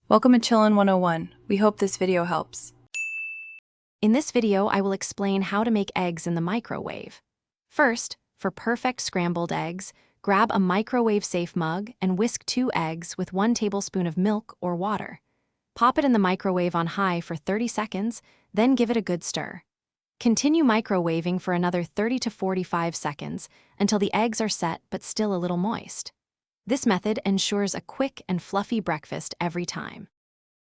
Welcome to Chillin' 101. We hope this video helps. In this video, I will explain how to make eggs in the microwave. First, for perfect scrambled eggs, grab a microwave-safe mug and whisk 2 eggs with 1 tablespoon of milk or water. Pop it in the microwave on high for 30 seconds, then give it a good stir. Continue microwaving for another 30 to 45 seconds until the eggs are set but still a little moist. This method ensures a quick and fluffy breakfast every time.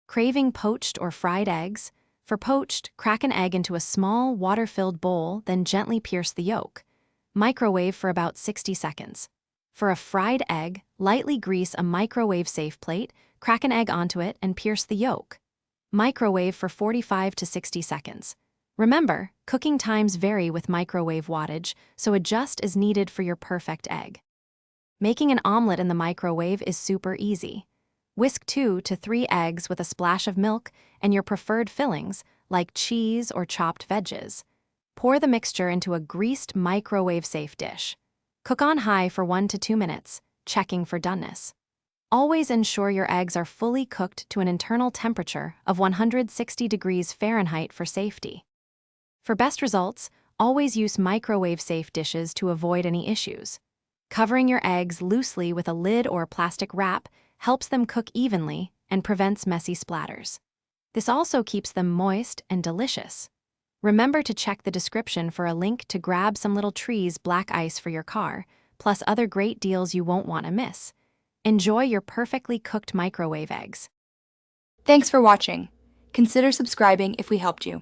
Craving poached or fried eggs? For poached, crack an egg into a small, water-filled bowl, then gently pierce the yolk. Microwave for about 60 seconds. For a fried egg, lightly grease a microwave-safe plate, crack an egg onto it, and pierce the yolk. Microwave for 45 to 60 seconds. Remember, cooking times vary with microwave wattage, so adjust as needed for your perfect egg. Making an omelet in the microwave is super easy. Whisk 2 to 3 eggs with a splash of milk and your preferred fillings, like cheese or chopped veggies. Pour the mixture into a greased microwave-safe dish. Cook on high for 1 to 2 minutes, checking for doneness. Always ensure your eggs are fully cooked to an internal temperature of 160 degrees Fahrenheit for safety. For best results, always use microwave-safe dishes to avoid any issues. Covering your eggs loosely with a lid or plastic wrap helps them cook evenly and prevents messy splatters. This also keeps them moist and delicious. Remember to check the description for a link to grab some Little Trees black ice for your car, plus other great deals you won't want to miss. Enjoy your perfectly cooked microwave eggs. Thanks for watching. Consider subscribing if we helped you.